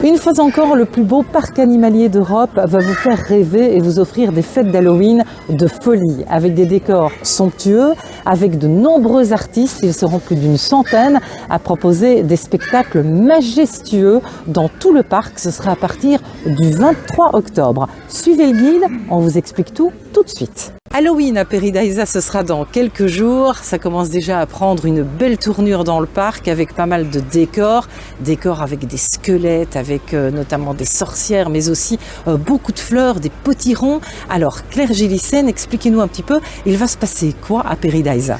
Une fois encore, le plus beau parc animalier d'Europe va vous faire rêver et vous offrir des fêtes d'Halloween de folie, avec des décors somptueux, avec de nombreux artistes, ils seront plus d'une centaine, à proposer des spectacles majestueux dans tout le parc. Ce sera à partir du 23 octobre. Suivez le guide, on vous explique tout de suite. Halloween à Paradisa, ce sera dans quelques jours. Ça commence déjà à prendre une belle tournure dans le parc avec pas mal de décors avec des squelettes, avec notamment des sorcières, mais aussi beaucoup de fleurs, des potirons. Alors Claire Gélissen, expliquez-nous un petit peu, il va se passer quoi à Paradisa?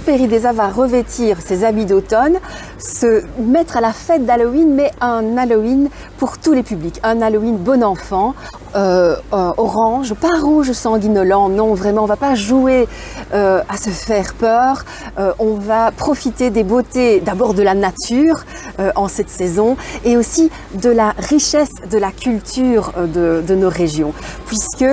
Paradisa va revêtir ses habits d'automne, se mettre à la fête d'Halloween, mais un Halloween pour tous les publics, un Halloween bon enfant, orange, pas rouge sanguinolent, non, vraiment, on va pas jouer à se faire peur, on va profiter des beautés d'abord de la nature en cette saison et aussi de la richesse de la culture de nos régions, puisque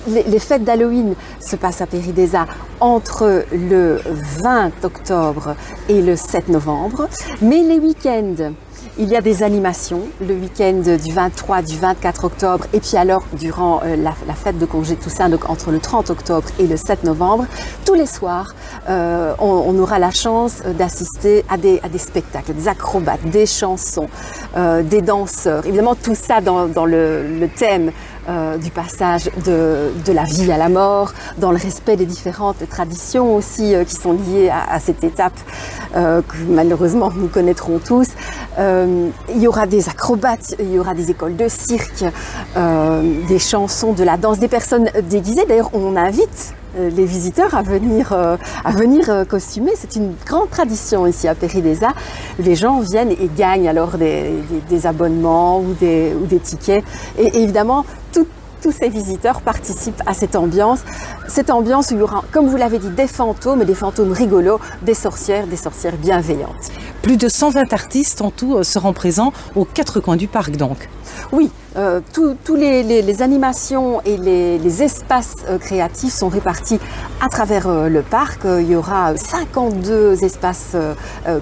les fêtes d'Halloween se passent à Paradisa entre le 20 octobre et le 7 novembre, mais les week-ends, il y a des animations, le week-end du 23, du 24 octobre et puis alors durant la fête de congé Toussaint, donc entre le 30 octobre et le 7 novembre, tous les soirs, on aura la chance d'assister à des spectacles, des acrobates, des chansons, des danseurs. Évidemment, tout ça dans le thème du passage de la vie à la mort, dans le respect des différentes traditions aussi qui sont liées à cette étape que malheureusement nous connaîtrons tous. Il y aura des acrobates, il y aura des écoles de cirque, des chansons, de la danse, des personnes déguisées. D'ailleurs, on invite les visiteurs à venir costumer. C'est une grande tradition ici à Paradisa. Les gens viennent et gagnent alors des abonnements ou des tickets. Et évidemment, tous ces visiteurs participent à cette ambiance où il y aura, comme vous l'avez dit, des fantômes rigolos, des sorcières bienveillantes. Plus de 120 artistes en tout seront présents aux quatre coins du parc donc. Oui, tous les animations et les espaces créatifs sont répartis à travers le parc. Il y aura 52 espaces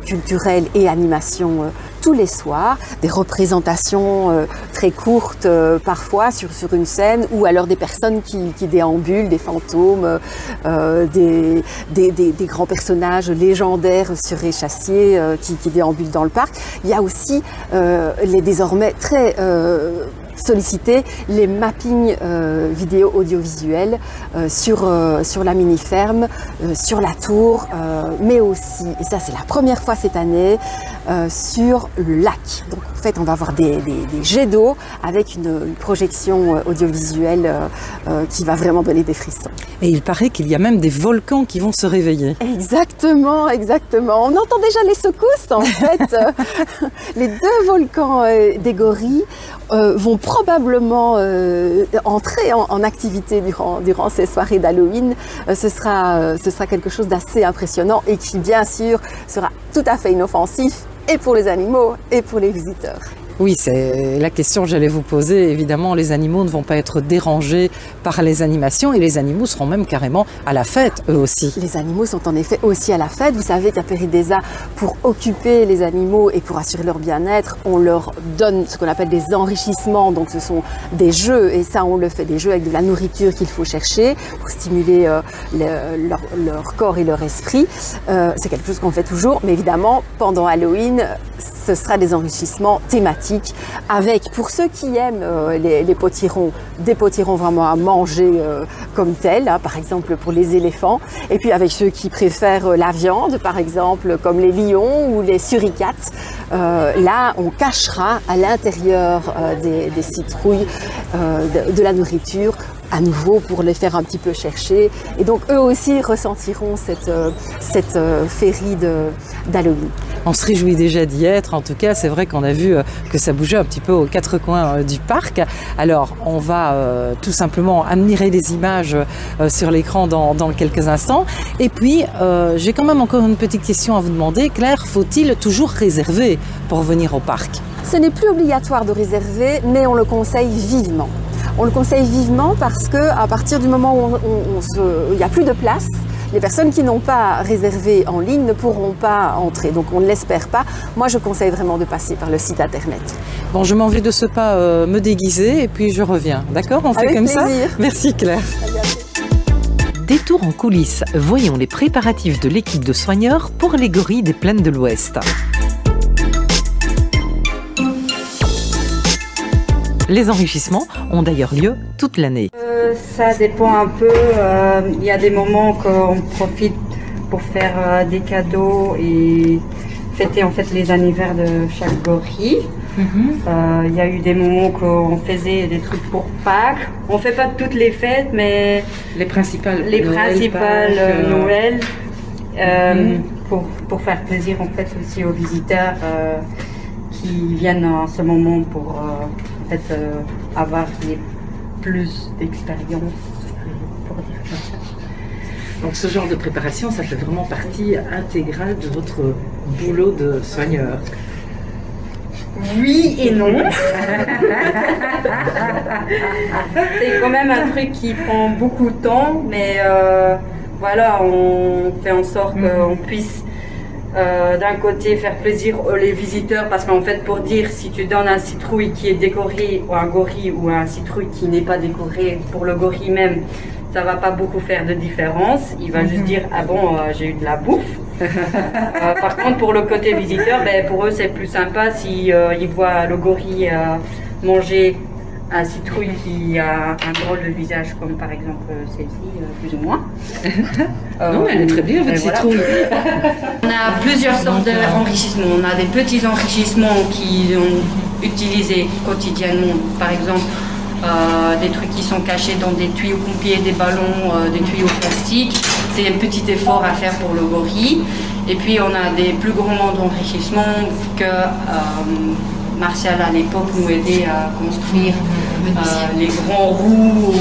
culturels et animations tous les soirs, des représentations très courtes parfois sur une scène, ou alors des personnes qui déambulent, des fantômes, des grands personnages légendaires sur échassiers qui déambulent dans le parc. Il y a aussi les désormais très solliciter les mappings vidéo audiovisuels sur la mini-ferme, sur la tour, mais aussi, et ça c'est la première fois cette année, sur le lac. Donc en fait on va avoir des jets d'eau avec une projection audiovisuelle qui va vraiment donner des frissons. Et il paraît qu'il y a même des volcans qui vont se réveiller. Exactement. On entend déjà les secousses en fait. Les deux volcans des Goris vont probablement entrer en activité durant ces soirées d'Halloween. Ce sera quelque chose d'assez impressionnant et qui bien sûr sera tout à fait inoffensif et pour les animaux et pour les visiteurs. Oui, c'est la question que j'allais vous poser. Évidemment, les animaux ne vont pas être dérangés par les animations et les animaux seront même carrément à la fête, eux aussi. Les animaux sont en effet aussi à la fête. Vous savez qu'à Paradisa, pour occuper les animaux et pour assurer leur bien-être, on leur donne ce qu'on appelle des enrichissements. Donc ce sont des jeux, et ça on le fait, des jeux avec de la nourriture qu'il faut chercher pour stimuler leur corps et leur esprit. C'est quelque chose qu'on fait toujours, mais évidemment, pendant Halloween, ce sera des enrichissements thématiques avec, pour ceux qui aiment les potirons, des potirons vraiment à manger comme tels, hein, par exemple pour les éléphants, et puis avec ceux qui préfèrent la viande, par exemple comme les lions ou les suricates, là on cachera à l'intérieur des citrouilles de la nourriture, à nouveau pour les faire un petit peu chercher, et donc eux aussi ressentiront cette féerie d'Halloween. On se réjouit déjà d'y être. En tout cas, c'est vrai qu'on a vu que ça bougeait un petit peu aux quatre coins du parc. Alors, on va tout simplement admirer les images sur l'écran dans quelques instants. Et puis, j'ai quand même encore une petite question à vous demander. Claire, faut-il toujours réserver pour venir au parc? Ce n'est plus obligatoire de réserver, mais on le conseille vivement. On le conseille vivement parce qu'à partir du moment où il n'y a plus de place, les personnes qui n'ont pas réservé en ligne ne pourront pas entrer. Donc on ne l'espère pas. Moi, je conseille vraiment de passer par le site internet. Bon, je m'en vais de ce pas me déguiser et puis je reviens. D'accord? On fait Avec comme plaisir. ça? Merci Claire. Détour en coulisses, voyons les préparatifs de l'équipe de soigneurs pour les gorilles des plaines de l'Ouest. Les enrichissements ont d'ailleurs lieu toute l'année. Ça dépend un peu. Il y a des moments qu'on profite pour faire des cadeaux et fêter en fait les anniversaires de chaque gorille. Il y a eu des moments qu'on faisait des trucs pour Pâques. On fait pas toutes les fêtes, mais Les principales. Noël, pour faire plaisir en fait aussi aux visiteurs qui viennent en ce moment pour en fait avoir plus d'expérience, pour dire comme ça. Donc ce genre de préparation, ça fait vraiment partie intégrale de votre boulot de soigneur. Oui et non. C'est quand même un truc qui prend beaucoup de temps, mais voilà, on fait en sorte qu'on puisse d'un côté faire plaisir aux les visiteurs, parce qu'en fait, pour dire, si tu donnes un citrouille qui est décoré ou un gorille ou un citrouille qui n'est pas décoré, pour le gorille même, ça va pas beaucoup faire de différence. Il va juste dire ah bon, j'ai eu de la bouffe. Par contre, pour le côté visiteur, ben, pour eux c'est plus sympa si ils voient le gorille manger un citrouille qui a un drôle de visage, comme par exemple celle-ci, plus ou moins. Non, elle est très bien, votre voilà. citrouille. On a plusieurs sortes d'enrichissements. On a des petits enrichissements qui sont utilisés quotidiennement, par exemple des trucs qui sont cachés dans des tuyaux pompiers, des ballons, des tuyaux plastiques. C'est un petit effort à faire pour le gorille. Et puis on a des plus grands enrichissements que Martial à l'époque nous aidait à construire, les grands roues,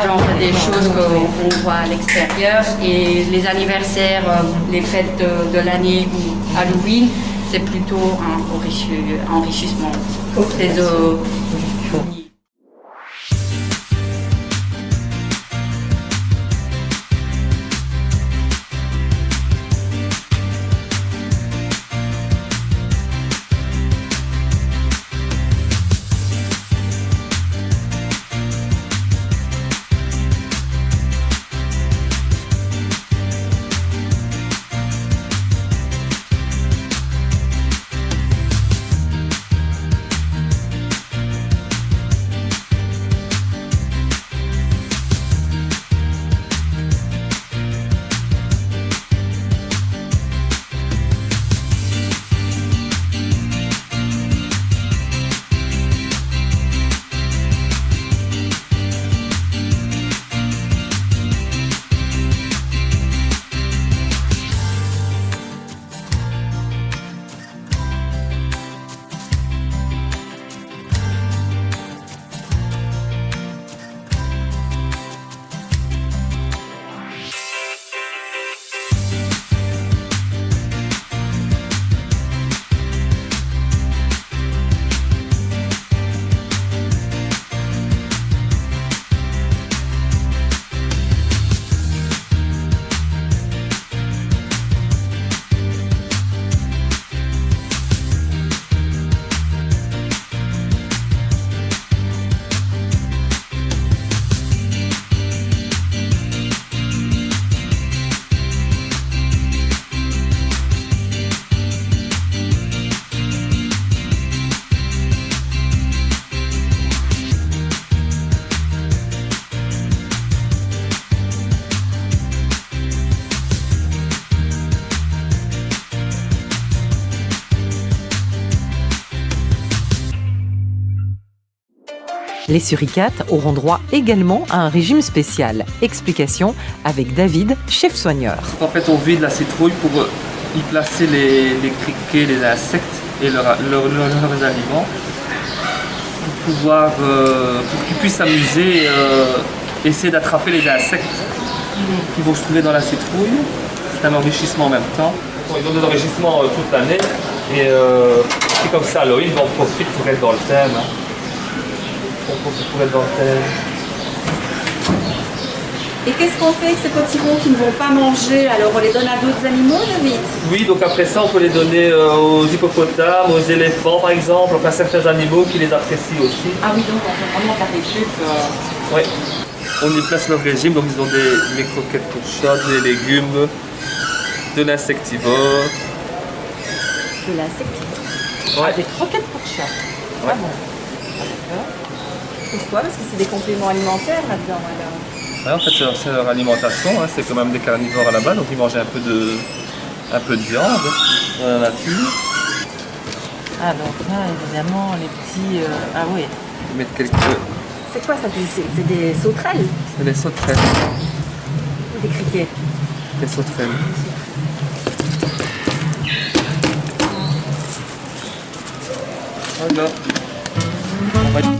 genre des choses qu'on voit à l'extérieur. Et les anniversaires, les fêtes de l'année ou Halloween, c'est plutôt un enrichissement des Les suricates auront droit également à un régime spécial. Explication avec David, chef soigneur. En fait, on vide la citrouille pour y placer les criquets, les insectes et leurs aliments, pour qu'ils puissent s'amuser, essayer d'attraper les insectes qui vont se trouver dans la citrouille. C'est un enrichissement en même temps. Ils ont des enrichissements toute l'année et c'est comme ça, Halloween, on profite pour être dans le thème. On profite pour être dans le thème. Et qu'est-ce qu'on fait avec ces potirons qui ne vont pas manger? Alors on les donne à d'autres animaux, le vite? Oui, donc après ça, on peut les donner aux hippopotames, aux éléphants par exemple, enfin certains animaux qui les apprécient aussi. Ah oui, donc on fait vraiment faire des trucs. Oui. On y place leur régime, donc ils ont des croquettes pour chat, des légumes, de l'insectivore. De l'insecte. Ouais. Ah, des croquettes pour chat. Ouais. Ah bon. D'accord. Pourquoi? Parce que c'est des compléments alimentaires là-dedans alors. Ouais, en fait, c'est leur alimentation, hein, c'est quand même des carnivores à la base, donc ils mangent un peu de viande dans la nature. Ah, donc là, évidemment, les petits... Ah oui. Ils mettent quelques... C'est quoi ça? C'est des sauterelles C'est des sauterelles. ou des criquets? Des sauterelles. Voilà.